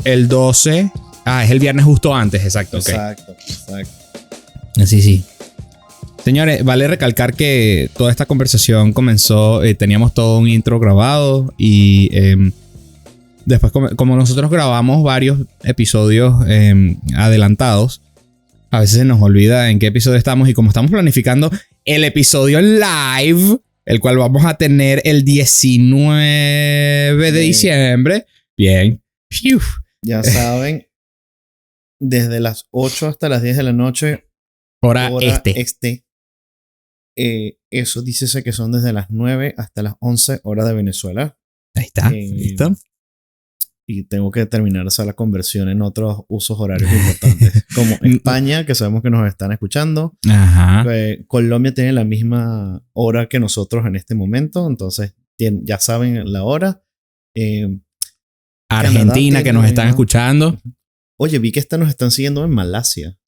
el 12. Es el viernes justo antes, exacto. Exacto. Sí. Señores, vale recalcar que toda esta conversación comenzó, teníamos todo un intro grabado y después como nosotros grabamos varios episodios adelantados, a veces se nos olvida en qué episodio estamos y como estamos planificando el episodio live, el cual vamos a tener el 19 de diciembre. Bien. Ya saben, desde las 8 hasta las 10 de la noche. Hora este. Eso dícese que son desde las 9 hasta las 11 horas de Venezuela. Ahí está. ¿Listo? Y tengo que terminar la conversión en otros usos horarios importantes. Como España, que sabemos que nos están escuchando. Ajá. Colombia tiene la misma hora que nosotros en este momento. Entonces, ya saben la hora. Argentina, que nos están escuchando. Oye, vi que nos están siguiendo en Malasia.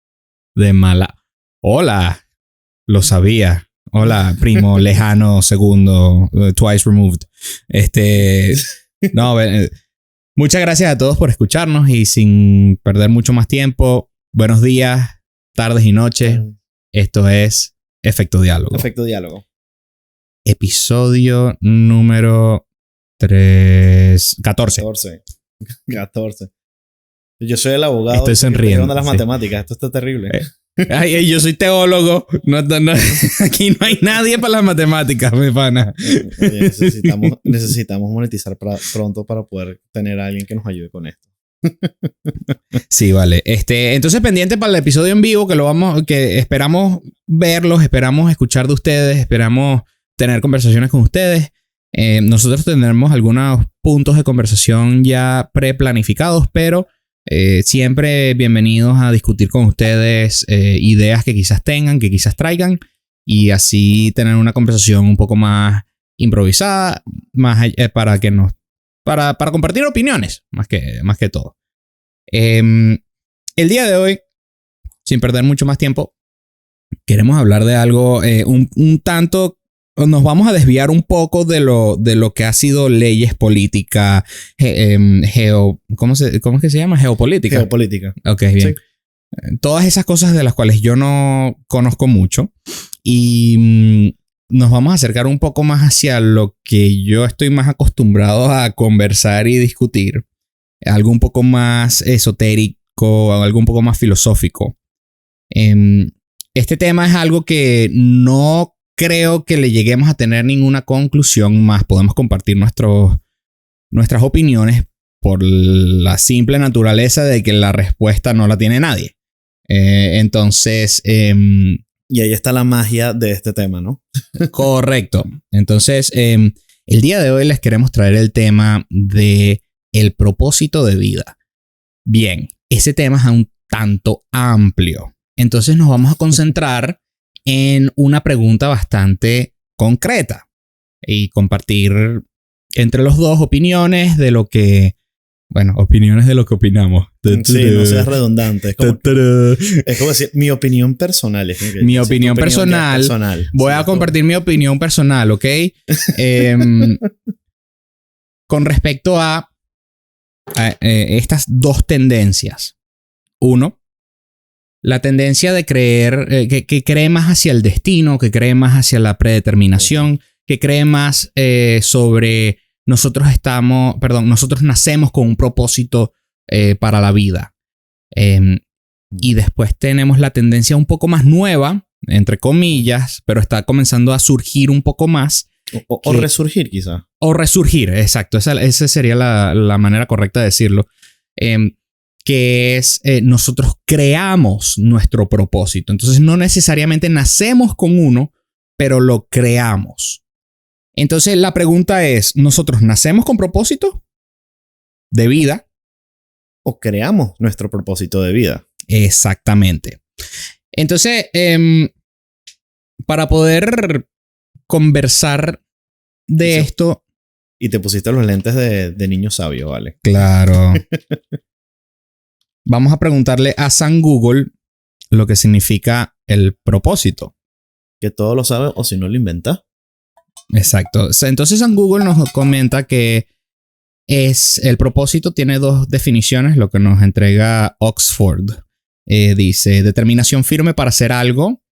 Hola. Lo sabía. Hola, primo lejano segundo. Twice removed. No, muchas gracias a todos por escucharnos y sin perder mucho más tiempo, buenos días, tardes y noches. Esto es Efecto Diálogo. Efecto Diálogo. Episodio número 14. Yo soy el abogado. Estoy sonriendo. De las matemáticas. Esto está terrible. Ay, yo soy teólogo. No, aquí no hay nadie para las matemáticas, mi pana. Necesitamos monetizar pronto para poder tener a alguien que nos ayude con esto. Sí, vale. Entonces pendiente para el episodio en vivo que esperamos verlos, esperamos escuchar de ustedes, esperamos tener conversaciones con ustedes. Nosotros tendremos algunos puntos de conversación ya preplanificados, pero siempre bienvenidos a discutir con ustedes ideas que quizás tengan, que quizás traigan, y así tener una conversación un poco más improvisada, para compartir opiniones, más que todo. El día de hoy, sin perder mucho más tiempo, queremos hablar de algo un tanto. Nos vamos a desviar un poco de lo que ha sido leyes políticas, ¿cómo es que se llama? Geopolítica. Geopolítica. Ok, bien. Sí. Todas esas cosas de las cuales yo no conozco mucho. Y nos vamos a acercar un poco más hacia lo que yo estoy más acostumbrado a conversar y discutir. Algo un poco más esotérico, algo un poco más filosófico. Este tema es algo que no creo que le lleguemos a tener ninguna conclusión más. Podemos compartir nuestras opiniones por la simple naturaleza de que la respuesta no la tiene nadie. Entonces... y ahí está la magia de este tema, ¿no? Correcto. Entonces, el día de hoy les queremos traer el tema de el propósito de vida. Bien, ese tema es un tanto amplio. Entonces nos vamos a concentrar en una pregunta bastante concreta y compartir entre los dos opiniones de lo que opinamos. Sí, no seas redundante. Es como decir, mi opinión personal. Mi opinión personal. Voy a compartir mi opinión personal, ¿ok? Con respecto a estas dos tendencias. Uno, la tendencia de creer, que cree más hacia el destino, que cree más hacia la predeterminación, que cree más sobre nosotros nacemos con un propósito para la vida. Y después tenemos la tendencia un poco más nueva, entre comillas, pero está comenzando a surgir un poco más. O resurgir, quizá. O resurgir, exacto. Esa sería la manera correcta de decirlo. Que es nosotros creamos nuestro propósito. Entonces no necesariamente nacemos con uno, pero lo creamos. Entonces la pregunta es, ¿nosotros nacemos con propósito de vida? ¿O creamos nuestro propósito de vida? Exactamente. Entonces, para poder conversar de esto... Y te pusiste los lentes de niño sabio, ¿vale? Claro. Vamos a preguntarle a San Google lo que significa el propósito. Que todo lo sabe o si no lo inventa. Exacto. Entonces San Google nos comenta que el propósito tiene dos definiciones, lo que nos entrega Oxford. Dice, determinación firme para hacer algo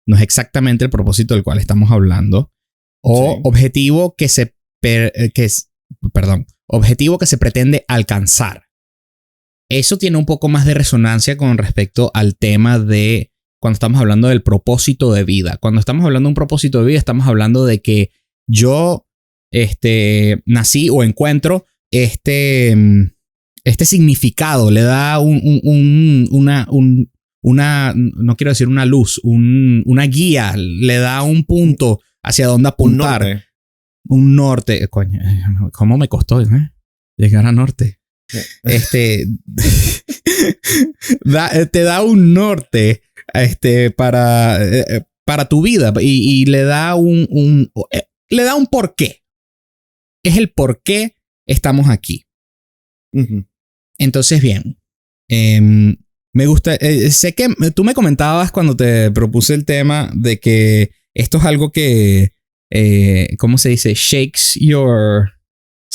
no es exactamente el propósito del cual estamos hablando. O Sí. objetivo objetivo que se pretende alcanzar. Eso tiene un poco más de resonancia con respecto al tema de cuando estamos hablando del propósito de vida. Cuando estamos hablando de un propósito de vida, estamos hablando de que yo nací o encuentro este significado, le da no quiero decir una luz, una guía, le da un punto hacia dónde apuntar. Un norte. Coño, ¿cómo me costó llegar a norte? Te da un norte para tu vida y le da un porqué. Es el por qué estamos aquí. Uh-huh. Entonces, bien. Me gusta. Sé que tú me comentabas cuando te propuse el tema de que esto es algo que, ¿cómo se dice? Shakes your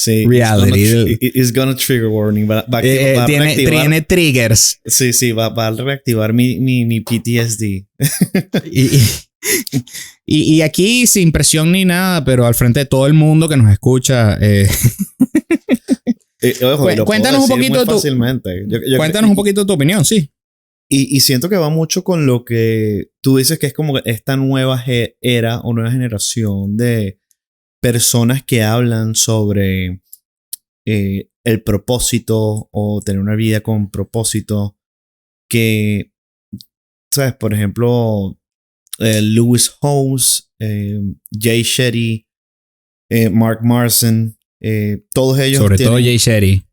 reality. It's gonna trigger warning. Tiene triggers. Sí, va a reactivar mi PTSD. Y aquí sin presión ni nada, pero al frente de todo el mundo que nos escucha. Ojo, cuéntanos un poquito cuéntanos un poquito tu opinión, sí. Y siento que va mucho con lo que tú dices, que es como esta nueva era o nueva generación de personas que hablan sobre el propósito o tener una vida con propósito. Que, ¿sabes? Por ejemplo, Lewis Howes, Jay Shetty, Mark Manson, todos ellos. Sobre todo Jay Shetty.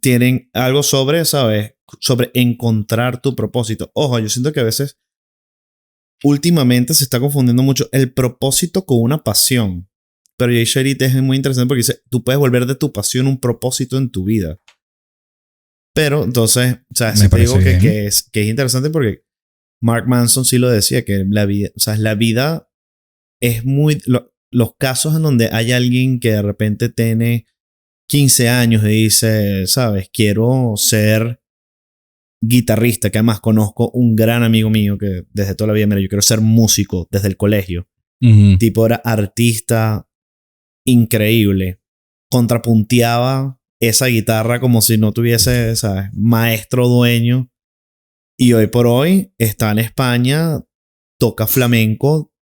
Tienen algo sobre, ¿sabes? Sobre encontrar tu propósito. Ojo, yo siento que a veces últimamente se está confundiendo mucho el propósito con una pasión. Pero Jay Shetty es muy interesante porque dice, tú puedes volver de tu pasión un propósito en tu vida. Pero entonces, o sea, sí te digo que es interesante porque Mark Manson sí lo decía, que la vida, o sea, la vida es muy... los casos en donde hay alguien que de repente tiene 15 años y dice, ¿sabes? Quiero ser guitarrista, que además conozco un gran amigo mío que desde toda la vida, mira, yo quiero ser músico desde el colegio. Uh-huh. Tipo era artista increíble. Contrapunteaba esa guitarra como si no tuviese, ¿sabes? Maestro dueño. Y hoy por hoy está en España, toca flamenco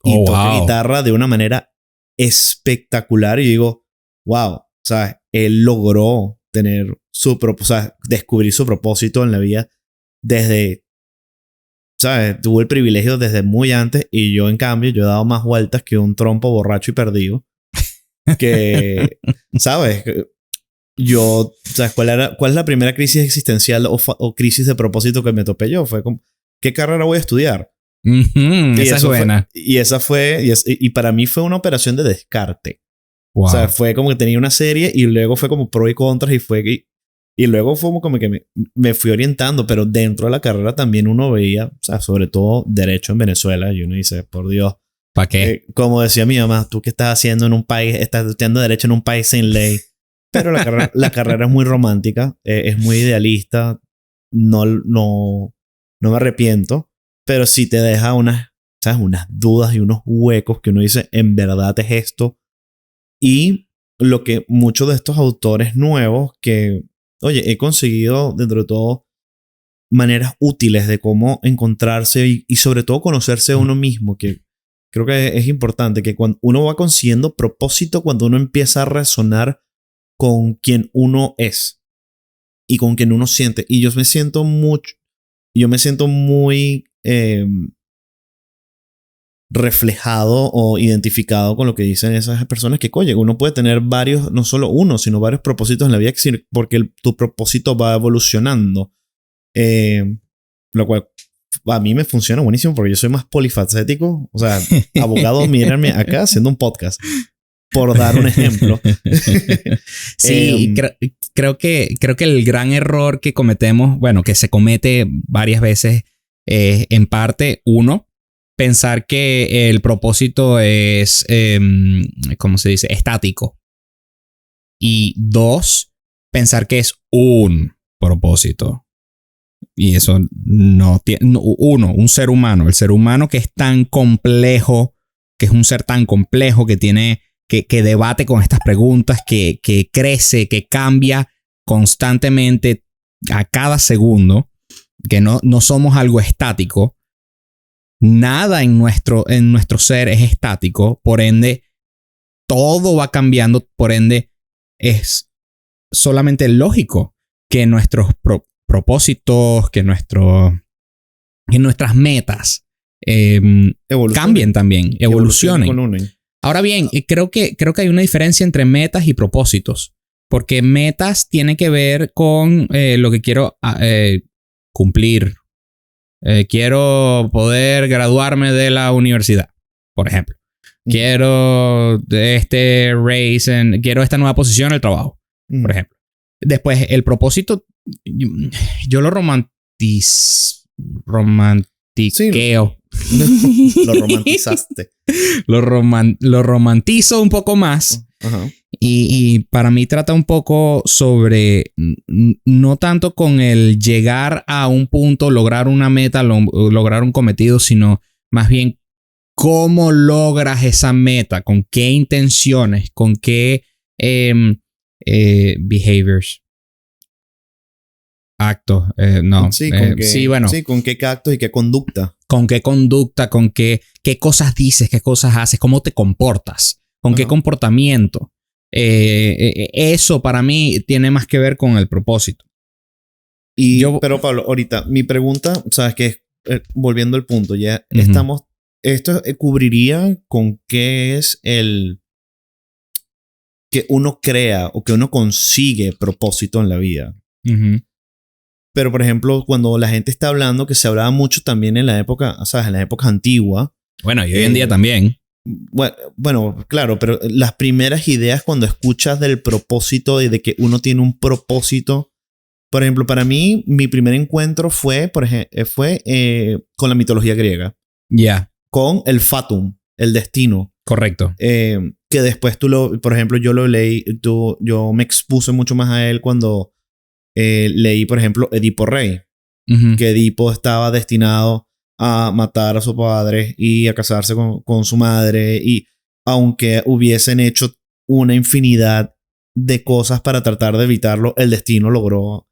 y toca guitarra de una manera espectacular. Y digo, wow, ¿sabes? Él logró tener descubrir su propósito en la vida desde, ¿sabes? Tuvo el privilegio desde muy antes y yo, en cambio, yo he dado más vueltas que un trompo borracho y perdido. Que, ¿sabes? Yo, ¿sabes? ¿Cuál es la primera crisis existencial o crisis de propósito que me topé yo? Fue como, ¿qué carrera voy a estudiar? Esa es buena. Y para mí fue una operación de descarte. Wow. O sea, fue como que tenía una serie y luego fue como pros y contras y luego fue como que me fui orientando, pero dentro de la carrera también uno veía, o sea, sobre todo derecho en Venezuela, y uno dice, por Dios. ¿Para qué? Como decía mi mamá, ¿tú qué estás haciendo en un país? Estás estudiando derecho en un país sin ley. Pero la carrera es muy romántica, es muy idealista, no me arrepiento, pero sí te deja ¿sabes? Unas dudas y unos huecos que uno dice, en verdad es esto. Y lo que muchos de estos autores nuevos que, oye, he conseguido dentro de todo maneras útiles de cómo encontrarse y sobre todo conocerse a uno mismo, que creo que es importante, que cuando uno va consiguiendo propósito, cuando uno empieza a resonar con quien uno es y con quien uno siente. Y yo me siento muy reflejado o identificado con lo que dicen esas personas, que, oye, uno puede tener varios, no solo uno, sino varios propósitos en la vida, porque tu propósito va evolucionando. Lo cual a mí me funciona buenísimo porque yo soy más polifacético. O sea, abogado, mírenme acá haciendo un podcast. Por dar un ejemplo. Sí, creo que el gran error que cometemos, bueno, que se comete varias veces, en parte, uno, pensar que el propósito es, ¿cómo se dice? Estático. Y dos, pensar que es un propósito. Y eso no tiene... un ser humano. El ser humano que es tan complejo, que es un ser tan complejo, que tiene... Que debate con estas preguntas, que crece, que cambia constantemente a cada segundo, que no somos algo estático. Nada en nuestro ser es estático, por ende, todo va cambiando, por ende, es solamente lógico que nuestros propósitos, que nuestras metas cambien también, evolucionen. Ahora bien, creo que hay una diferencia entre metas y propósitos, porque metas tiene que ver con lo que quiero cumplir. Quiero poder graduarme de la universidad, por ejemplo. Quiero quiero esta nueva posición en el trabajo, por ejemplo. Después, el propósito, yo lo romantiqueo. Lo romantizaste. Lo romantizo un poco más. Ajá. Y para mí trata un poco sobre no tanto con el llegar a un punto, lograr una meta, lograr un cometido, sino más bien cómo logras esa meta, con qué intenciones, con qué behaviors. Actos, no. Sí, bueno. Sí, con qué actos y qué conducta. Con qué conducta, con qué cosas dices, qué cosas haces, cómo te comportas, con qué comportamiento. Eso para mí tiene más que ver con el propósito. Pero Pablo, ahorita mi pregunta, sabes que volviendo al punto, ya estamos, esto cubriría con qué es el que uno crea o que uno consigue propósito en la vida. Pero, por ejemplo, cuando la gente está hablando, que se hablaba mucho también en la época, ¿sabes? En la época antigua. Bueno, y hoy en día también. Bueno, claro, pero las primeras ideas cuando escuchas del propósito y de que uno tiene un propósito. Por ejemplo, para mí, mi primer encuentro fue con la mitología griega. Ya. Con el fatum, el destino. Correcto. Que después por ejemplo, yo lo leí, yo me expuse mucho más a él cuando leí, por ejemplo, Edipo Rey. Que Edipo estaba destinado a matar a su padre y a casarse con su madre. Y aunque hubiesen hecho una infinidad de cosas para tratar de evitarlo, el destino logró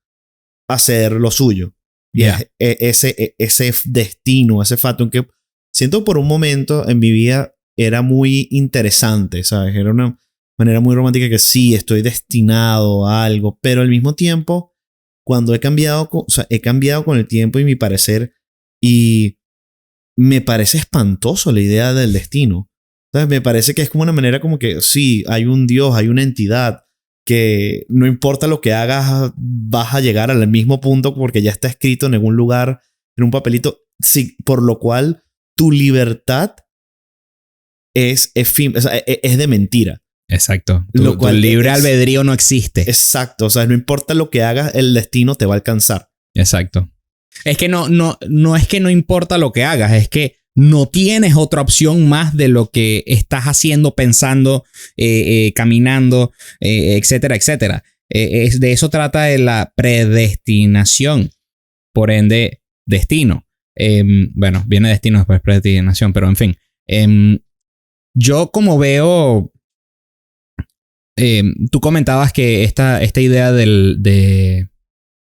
hacer lo suyo. Yeah. Y ese destino, ese fatum que siento por un momento en mi vida era muy interesante, ¿sabes? Era una manera muy romántica que sí, estoy destinado a algo, pero al mismo tiempo, cuando he cambiado con el tiempo y mi parecer, y me parece espantoso la idea del destino. ¿Sabes? Me parece que es como una manera como que sí, hay un Dios, hay una entidad que no importa lo que hagas, vas a llegar al mismo punto porque ya está escrito en algún lugar, en un papelito, sí, por lo cual tu libertad es de mentira. Exacto. Tu libre albedrío no existe. Exacto. O sea, no importa lo que hagas, el destino te va a alcanzar. Exacto. Es que no es que no importa lo que hagas, es que no tienes otra opción más de lo que estás haciendo, pensando, caminando, etcétera, etcétera. De eso trata la predestinación. Por ende, destino. Bueno, viene destino después predestinación, pero en fin. Yo como veo... tú comentabas que esta idea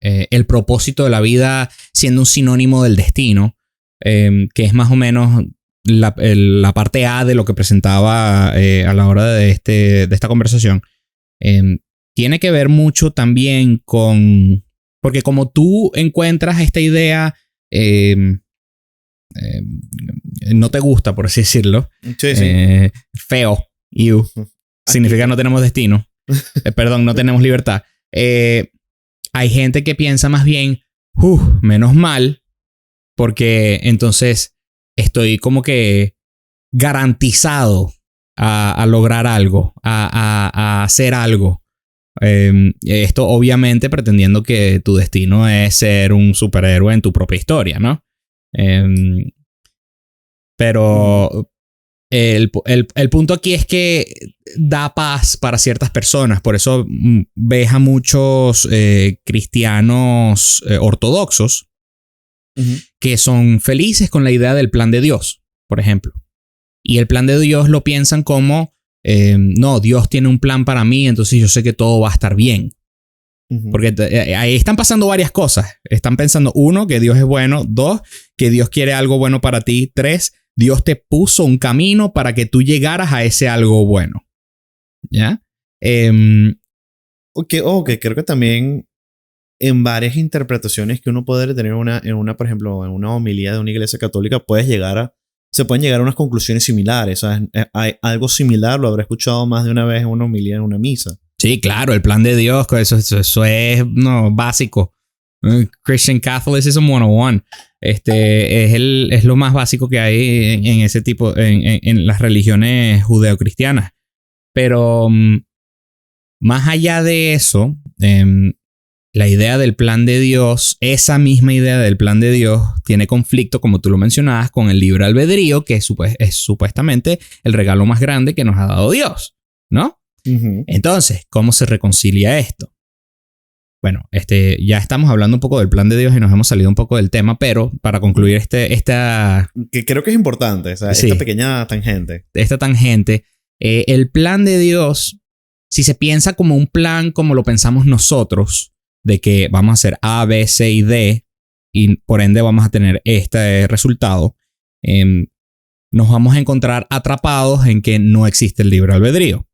el propósito de la vida siendo un sinónimo del destino, que es más o menos la parte A de lo que presentaba a la hora de esta conversación, tiene que ver mucho también con... Porque como tú encuentras esta idea, no te gusta, por así decirlo, sí, sí. feo, significa no tenemos destino, perdón, no tenemos libertad. Hay gente que piensa más bien, menos mal, porque entonces estoy como que garantizado a lograr algo, a hacer algo. Esto obviamente pretendiendo que tu destino es ser un superhéroe en tu propia historia, ¿no? Pero el punto aquí es que da paz para ciertas personas. Por eso ves a muchos cristianos ortodoxos que son felices con la idea del plan de Dios, por ejemplo. Y el plan de Dios lo piensan como, no, Dios tiene un plan para mí, entonces yo sé que todo va a estar bien. Porque ahí están pasando varias cosas. Están pensando, 1, que Dios es bueno. 2, que Dios quiere algo bueno para ti. 3, Dios te puso un camino para que tú llegaras a ese algo bueno. ¿Ya? Okay, creo que también en varias interpretaciones que uno puede tener por ejemplo, en una homilía de una iglesia católica, se pueden llegar a unas conclusiones similares. ¿Sabes? Hay algo similar, lo habré escuchado más de una vez en una homilía en una misa. Sí, claro, el plan de Dios, eso es básico. Christian Catholicism 101. Es lo más básico que hay en ese tipo, en las religiones judeocristianas. Pero más allá de eso, la idea del plan de Dios, esa misma idea del plan de Dios, tiene conflicto, como tú lo mencionabas, con el libre albedrío, que es supuestamente el regalo más grande que nos ha dado Dios, ¿no? Entonces, ¿cómo se reconcilia esto? Bueno, ya estamos hablando un poco del plan de Dios y nos hemos salido un poco del tema, pero para concluir esta... Que creo que es importante, o sea, sí, esta pequeña tangente. Esta tangente, el plan de Dios, si se piensa como un plan como lo pensamos nosotros, de que vamos a hacer A, B, C y D, y por ende vamos a tener este resultado, nos vamos a encontrar atrapados en que no existe el libre albedrío.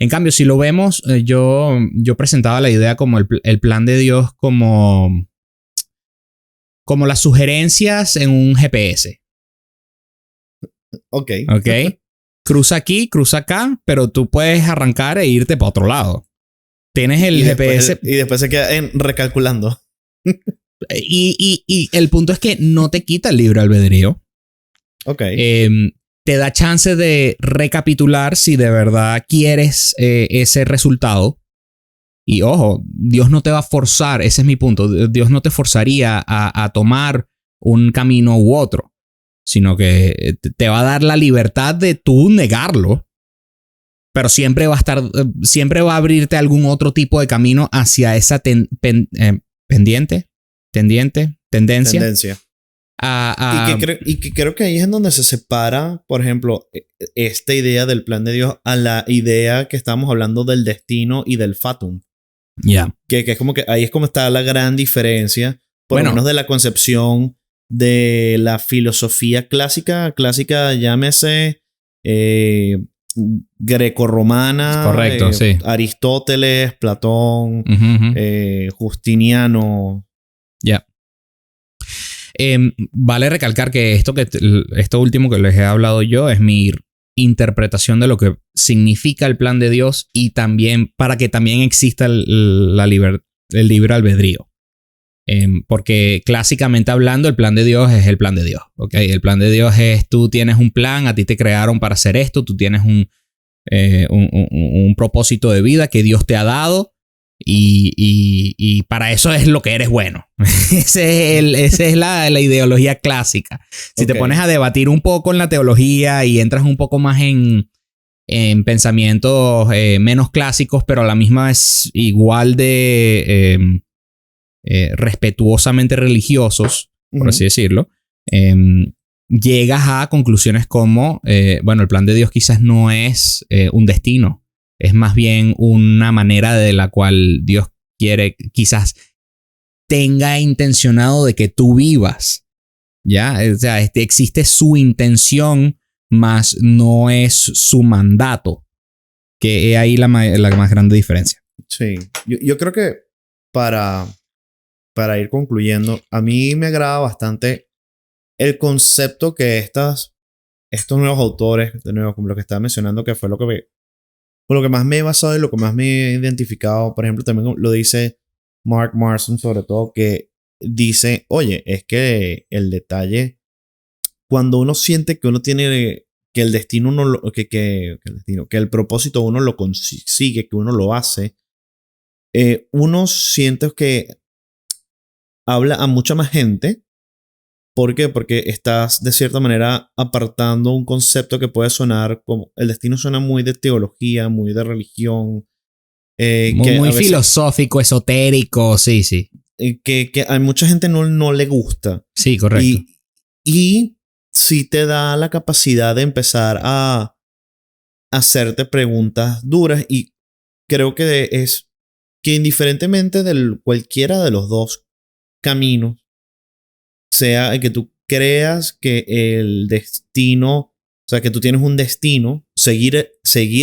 En cambio, si lo vemos, yo presentaba la idea como el plan de Dios como las sugerencias en un GPS. Ok. Cruza aquí, cruza acá, pero tú puedes arrancar e irte para otro lado. Tienes el GPS. Y después se queda recalculando. Y el punto es que no te quita el libre albedrío. Ok. Te da chance de recapitular si de verdad quieres ese resultado. Y ojo, Dios no te va a forzar, ese es mi punto. Dios no te forzaría a tomar un camino u otro, sino que te va a dar la libertad de tú negarlo, pero siempre va a abrirte algún otro tipo de camino hacia esa tendencia. Y que creo que ahí es en donde se separa, por ejemplo, esta idea del plan de Dios a la idea que estamos hablando del destino y del fatum. Ya. Que es como que ahí es como está la gran diferencia, por lo menos de la concepción de la filosofía clásica, llámese grecorromana, correcto, sí. Aristóteles, Platón, Justiniano. Ya. Vale recalcar que esto último que les he hablado yo es mi interpretación de lo que significa el plan de Dios y también para que también exista el libre albedrío. Porque clásicamente hablando, el plan de Dios es el plan de Dios. ¿Okay? El plan de Dios es tú tienes un plan, a ti te crearon para hacer esto, tú tienes un propósito de vida que Dios te ha dado. Y para eso es lo que eres bueno. Esa es la ideología clásica. Si te pones a debatir un poco en la teología y entras un poco más en pensamientos menos clásicos, pero a la misma vez igual de respetuosamente religiosos, por así decirlo, llegas a conclusiones como, bueno, el plan de Dios quizás no es un destino. Es más bien una manera de la cual Dios quiere, quizás tenga intencionado de que tú vivas. ¿Ya? O sea, existe su intención, más no es su mandato. Que es ahí la más grande diferencia. Sí. Yo creo que para ir concluyendo, a mí me agrada bastante el concepto que estos nuevos autores, de nuevo, como lo que estaba mencionando, que fue lo que más me he basado y lo que más me he identificado. Por ejemplo, también lo dice Mark Manson, sobre todo, que dice, oye, es que el detalle, cuando uno siente que uno tiene, que el destino uno que el propósito uno lo consigue, que uno lo hace, uno siente que habla a mucha más gente ¿Por qué? Porque estás de cierta manera apartando un concepto que puede sonar como... El destino suena muy de teología, muy de religión. Muy filosófico, esotérico, sí. Que a mucha gente no le gusta. Sí, correcto. Y sí te da la capacidad de empezar a hacerte preguntas duras. Y creo que es que indiferentemente de cualquiera de los dos caminos, sea el que tú creas que el destino, o sea, que tú tienes un destino, seguir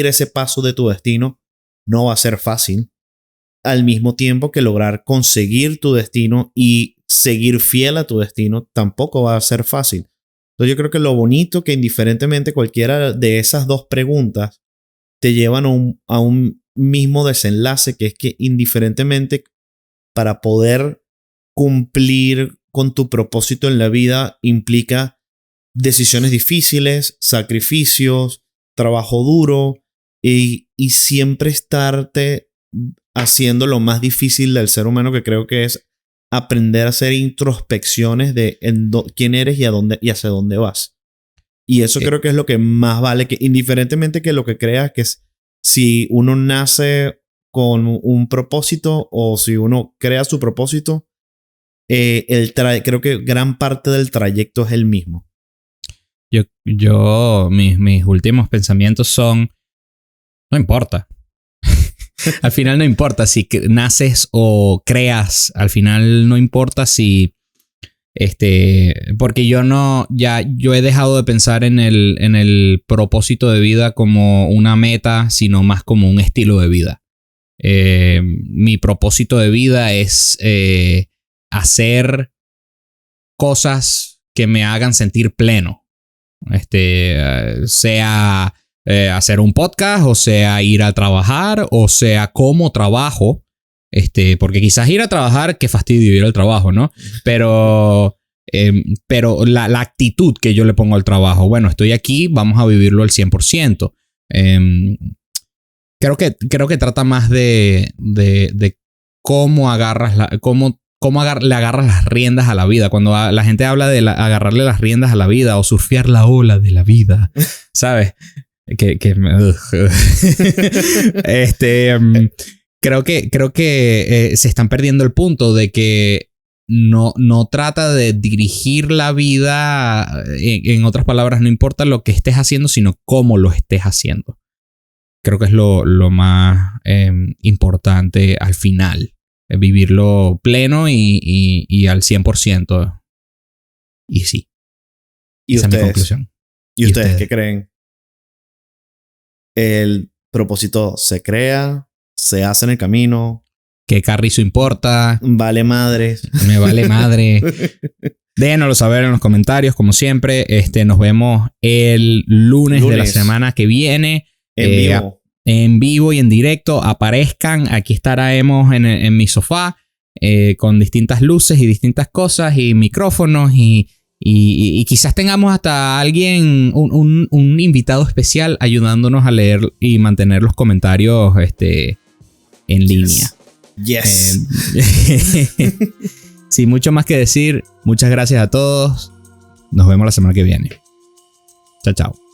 ese paso de tu destino no va a ser fácil. Al mismo tiempo que lograr conseguir tu destino y seguir fiel a tu destino tampoco va a ser fácil. Entonces yo creo que lo bonito que indiferentemente cualquiera de esas dos preguntas te llevan a un mismo desenlace, que es que indiferentemente para poder cumplir con tu propósito en la vida implica decisiones difíciles, sacrificios, trabajo duro y siempre estarte haciendo lo más difícil del ser humano, que creo que es aprender a hacer introspecciones de quién eres y hacia dónde vas. Y eso creo que es lo que más vale, que indiferentemente que lo que creas, que es si uno nace con un propósito o si uno crea su propósito, creo que gran parte del trayecto es el mismo. Mis últimos pensamientos son, no importa. Al final no importa si naces o creas. Al final no importa si... porque yo he dejado de pensar en el propósito de vida como una meta, sino más como un estilo de vida. Mi propósito de vida es hacer cosas que me hagan sentir pleno. Sea hacer un podcast, o sea ir a trabajar, o sea cómo trabajo. Porque quizás ir a trabajar, qué fastidio ir al trabajo, ¿no? Pero la actitud que yo le pongo al trabajo, bueno, estoy aquí, vamos a vivirlo al 100%. Creo que trata más de cómo agarras le agarras las riendas a la vida. Cuando la gente habla de agarrarle las riendas a la vida o surfear la ola de la vida, ¿sabes? Creo que se están perdiendo el punto de que no trata de dirigir la vida. En otras palabras, no importa lo que estés haciendo, sino cómo lo estés haciendo. Creo que es lo más importante al final. Vivirlo pleno y al 100%. Y sí. Esa es mi conclusión. ¿Y ustedes qué creen? ¿El propósito se crea? ¿Se hace en el camino? ¿Qué carrizo importa? ¿Vale madres? Me vale madre. Déjenoslo saber en los comentarios, como siempre. Nos vemos el lunes de la semana que viene. En vivo y en directo. Aparezcan. Aquí estaremos en mi sofá. Con distintas luces y distintas cosas. Y micrófonos. Y quizás tengamos hasta alguien, un invitado especial ayudándonos a leer y mantener los comentarios en línea. Yes. Sin mucho más que decir, muchas gracias a todos. Nos vemos la semana que viene. Chao, chao.